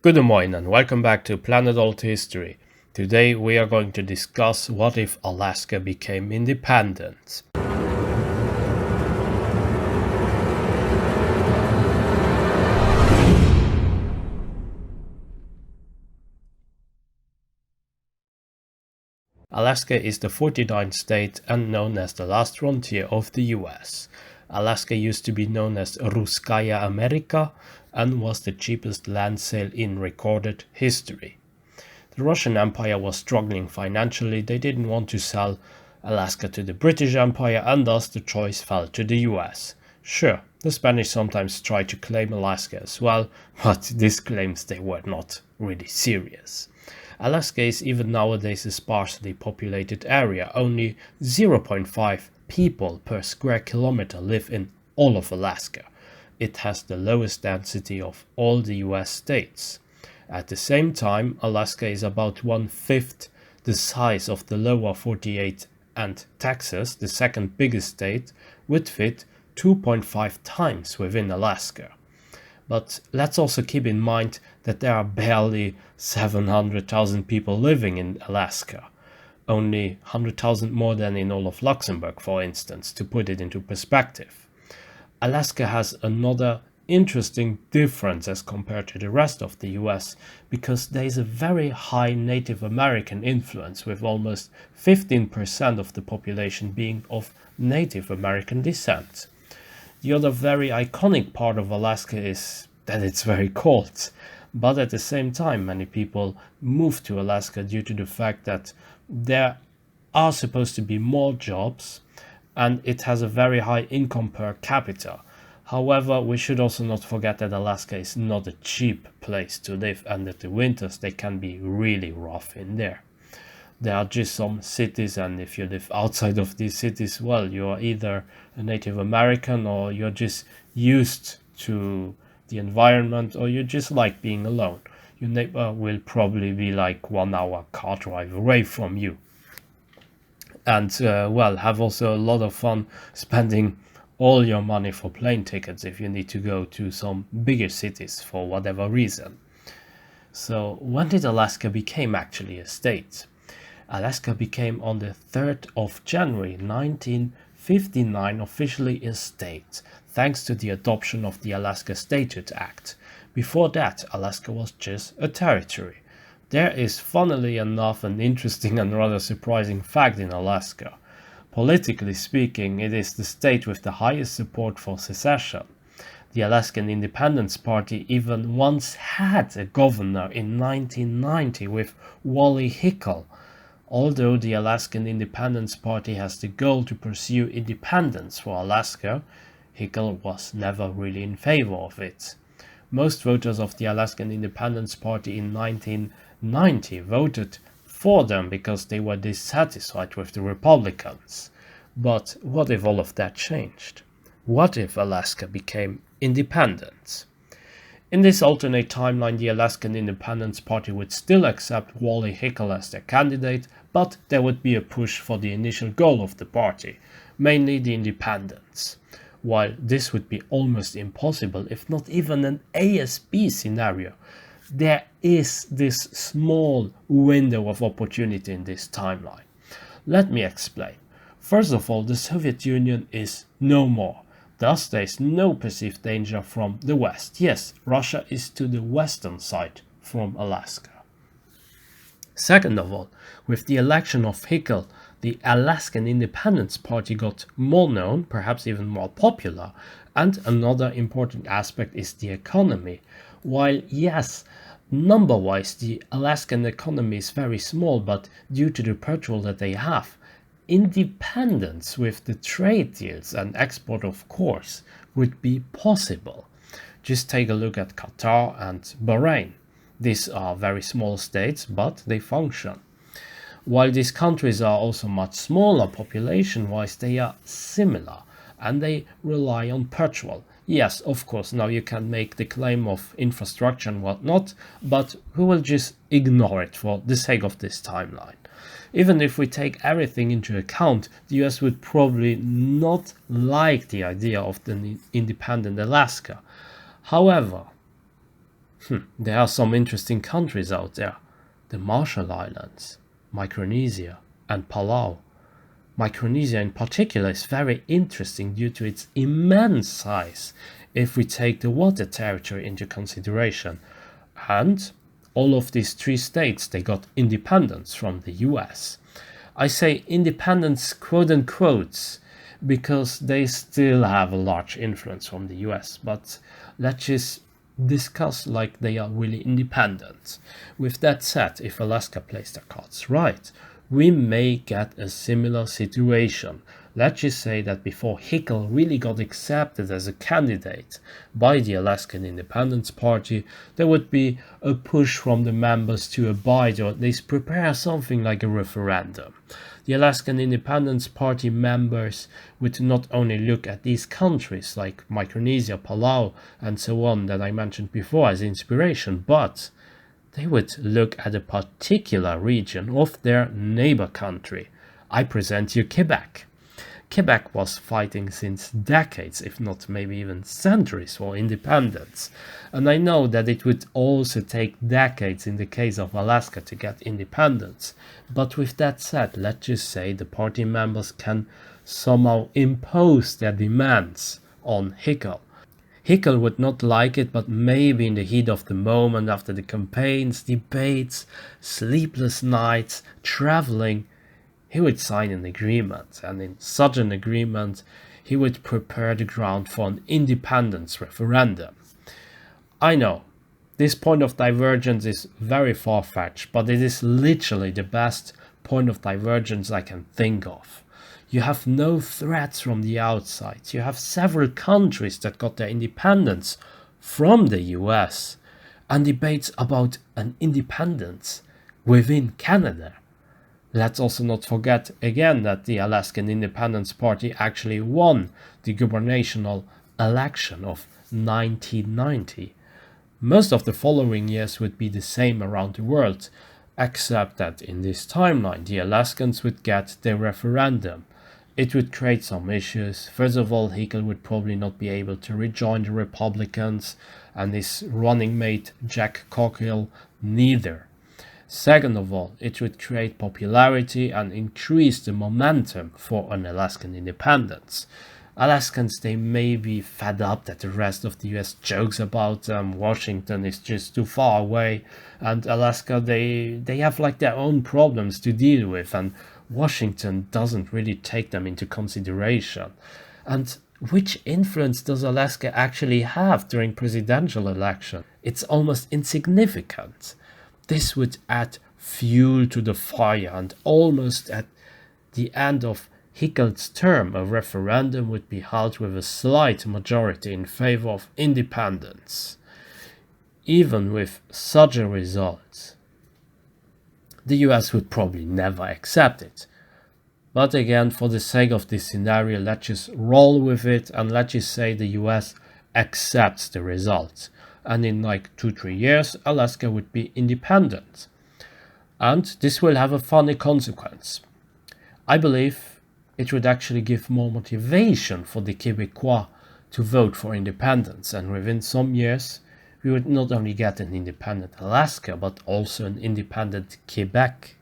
Good morning and welcome back to Planet Althistory. Today we are going to discuss what if Alaska became independent. Alaska is the 49th state and known as the last frontier of the US. Alaska used to be known as Ruskaya America and was the cheapest land sale in recorded history. The Russian Empire was struggling financially. They didn't want to sell Alaska to the British Empire, and thus the choice fell to the US. Sure, the Spanish sometimes tried to claim Alaska as well, but these claims they were not really serious. Alaska is even nowadays a sparsely populated area. Only 0.5 people per square kilometer live in all of Alaska. It has the lowest density of all the US states. At the same time, Alaska is about 1/5 the size of the lower 48, and Texas, the second biggest state, would fit 2.5 times within Alaska. But let's also keep in mind that there are barely 700,000 people living in Alaska. Only 100,000 more than in all of Luxembourg, for instance, to put it into perspective. Alaska has another interesting difference as compared to the rest of the US because there is a very high Native American influence, with almost 15% of the population being of Native American descent. The other very iconic part of Alaska is that it's very cold, but at the same time many people move to Alaska due to the fact that there are supposed to be more jobs and it has a very high income per capita. However, we should also not forget that Alaska is not a cheap place to live and that the winters they can be really rough in there. There are just some cities, and if you live outside of these cities, well, you're either a Native American or you're just used to the environment or you just like being alone. Your neighbor will probably be like 1 hour car drive away from you. And have also a lot of fun spending all your money for plane tickets if you need to go to some bigger cities for whatever reason. So when did Alaska become actually a state? Alaska became on the 3rd of January 1959 officially a state, thanks to the adoption of the Alaska Statute Act. Before that, Alaska was just a territory. There is, funnily enough, an interesting and rather surprising fact in Alaska. Politically speaking, it is the state with the highest support for secession. The Alaskan Independence Party even once had a governor in 1990 with Wally Hickel. Although the Alaskan Independence Party has the goal to pursue independence for Alaska, Hickel was never really in favor of it. Most voters of the Alaskan Independence Party in 1990 voted for them because they were dissatisfied with the Republicans. But what if all of that changed? What if Alaska became independent? In this alternate timeline, the Alaskan Independence Party would still accept Wally Hickel as their candidate, but there would be a push for the initial goal of the party, mainly the independence. While this would be almost impossible, if not even an ASB scenario, there is this small window of opportunity in this timeline. Let me explain. First of all, the Soviet Union is no more. Thus, there is no perceived danger from the West. Yes, Russia is to the western side from Alaska. Second of all, with the election of Hickel, the Alaskan Independence Party got more known, perhaps even more popular, and another important aspect is the economy. While yes, number-wise the Alaskan economy is very small, but due to the petrol that they have, independence with the trade deals and export of course would be possible. Just take a look at Qatar and Bahrain. These are very small states, but they function. While these countries are also much smaller population-wise, they are similar and they rely on petrol. Yes, of course, now you can make the claim of infrastructure and whatnot, but we will just ignore it for the sake of this timeline. Even if we take everything into account, the US would probably not like the idea of the independent Alaska. However, There are some interesting countries out there. The Marshall Islands, Micronesia, and Palau. Micronesia in particular is very interesting due to its immense size if we take the water territory into consideration. And all of these three states, they got independence from the US. I say independence quote unquote because they still have a large influence from the US, but let's just discuss like they are really independent. With that said, if Alaska plays their cards right, we may get a similar situation. Let's just say that before Hickel really got accepted as a candidate by the Alaskan Independence Party, there would be a push from the members to abide or at least prepare something like a referendum. The Alaskan Independence Party members would not only look at these countries like Micronesia, Palau, and so on that I mentioned before as inspiration, but they would look at a particular region of their neighbor country. I present you Quebec. Quebec was fighting since decades, if not maybe even centuries, for independence. And I know that it would also take decades in the case of Alaska to get independence. But with that said, let's just say the party members can somehow impose their demands on Hickel. Hickel would not like it, but maybe in the heat of the moment, after the campaigns, debates, sleepless nights, traveling, he would sign an agreement, and in such an agreement, he would prepare the ground for an independence referendum. I know, this point of divergence is very far-fetched, but it is literally the best point of divergence I can think of. You have no threats from the outside. You have several countries that got their independence from the US, and debates about an independence within Canada. Let's also not forget again that the Alaskan Independence Party actually won the gubernatorial election of 1990. Most of the following years would be the same around the world, except that in this timeline the Alaskans would get their referendum. It would create some issues. First of all, Hickel would probably not be able to rejoin the Republicans, and his running mate Jack Cockrell neither. Second of all, it would create popularity and increase the momentum for an Alaskan independence. Alaskans, they may be fed up that the rest of the US jokes about them, Washington is just too far away, and Alaska, they have like their own problems to deal with, and Washington doesn't really take them into consideration. And which influence does Alaska actually have during presidential election? It's almost insignificant. This would add fuel to the fire, and almost at the end of Hickel's term, a referendum would be held with a slight majority in favor of independence. Even with such a result, the US would probably never accept it. But again, for the sake of this scenario, let's just roll with it and let's just say the US accepts the result. And in like 2-3 years, Alaska would be independent. And this will have a funny consequence. I believe it would actually give more motivation for the Quebecois to vote for independence, and within some years, we would not only get an independent Alaska, but also an independent Quebec.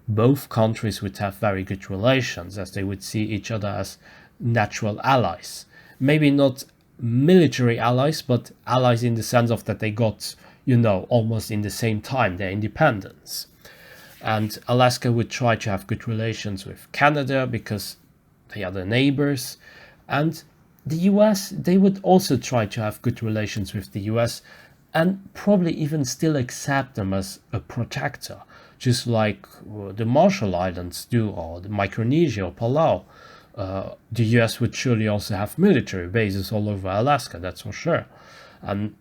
Both countries would have very good relations, as they would see each other as natural allies. Maybe not military allies, but allies in the sense of that they got, almost in the same time their independence. And Alaska would try to have good relations with Canada because they are the neighbors. And the US, they would also try to have good relations with the US and probably even still accept them as a protector, just like the Marshall Islands do, or the Micronesia or Palau. The US would surely also have military bases all over Alaska, that's for sure. And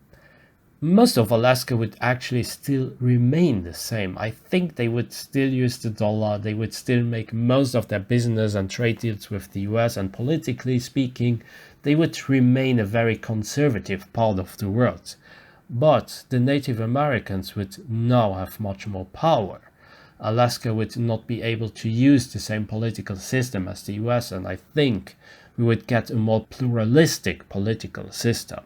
most of Alaska would actually still remain the same. I think they would still use the dollar, they would still make most of their business and trade deals with the US, and politically speaking, they would remain a very conservative part of the world. But the Native Americans would now have much more power. Alaska would not be able to use the same political system as the US, and I think we would get a more pluralistic political system.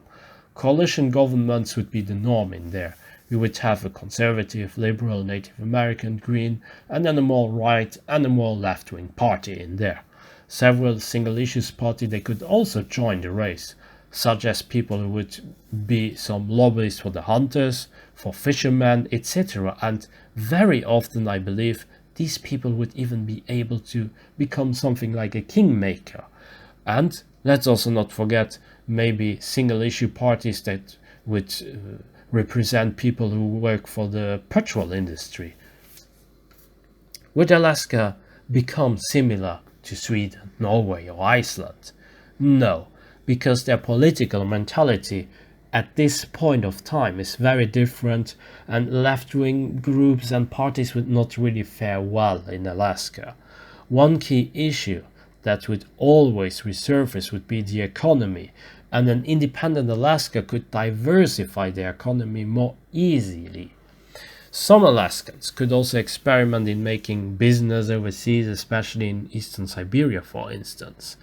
Coalition governments would be the norm in there. You would have a conservative, liberal, Native American, Green, and then a more right and a more left-wing party in there. Several single-issues parties they could also join the race, such as people who would be some lobbyists for the hunters, for fishermen, etc. And very often, I believe, these people would even be able to become something like a kingmaker. And let's also not forget maybe single-issue parties that would represent people who work for the petrol industry. Would Alaska become similar to Sweden, Norway, or Iceland? No, because their political mentality at this point of time is very different, and left-wing groups and parties would not really fare well in Alaska. One key issue that would always resurface would be the economy, and an independent Alaska could diversify the economy more easily. Some Alaskans could also experiment in making business overseas, especially in eastern Siberia, for instance.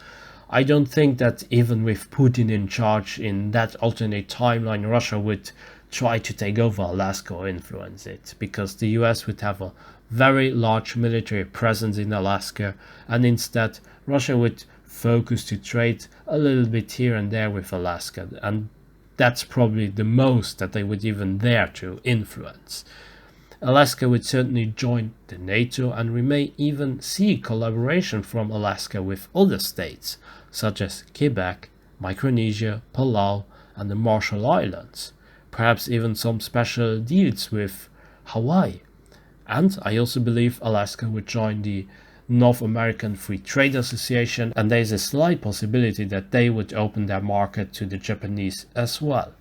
I don't think that even with Putin in charge in that alternate timeline, Russia would try to take over Alaska or influence it, because the US would have a very large military presence in Alaska, and instead Russia would focus to trade a little bit here and there with Alaska, and that's probably the most that they would even dare to influence. Alaska would certainly join the NATO, and we may even see collaboration from Alaska with other states, such as Quebec, Micronesia, Palau, and the Marshall Islands. Perhaps even some special deals with Hawaii. And I also believe Alaska would join the North American Free Trade Association, and there is a slight possibility that they would open their market to the Japanese as well.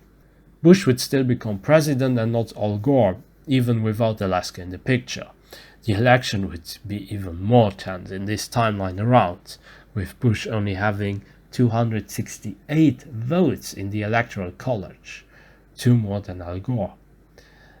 Bush would still become president and not Al Gore, even without Alaska in the picture. The election would be even more tense in this timeline around, with Bush only having 268 votes in the Electoral College, 2 more than Al Gore.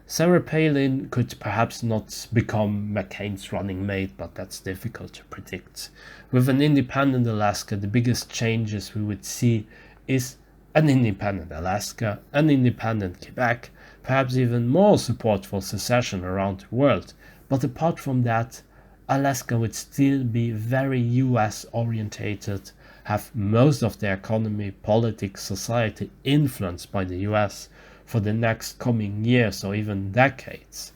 Sarah Palin could perhaps not become McCain's running mate, but that's difficult to predict. With an independent Alaska, the biggest changes we would see is an independent Alaska, an independent Quebec, perhaps even more support for secession around the world. But apart from that, Alaska would still be very US orientated, have most of their economy, politics, society influenced by the US for the next coming years or even decades.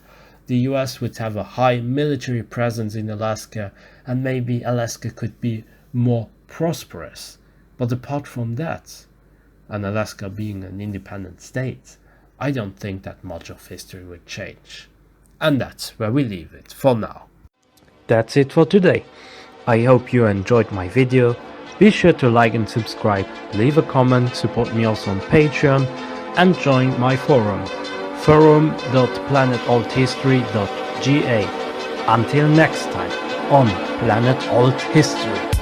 The US would have a high military presence in Alaska, and maybe Alaska could be more prosperous. But apart from that, and Alaska being an independent state, I don't think that much of history would change. And that's where we leave it for now. That's it for today. I hope you enjoyed my video. Be sure to like and subscribe, leave a comment, support me also on Patreon, and join my forum, forum.planetalthistory.ga. Until next time on Planet Alt History.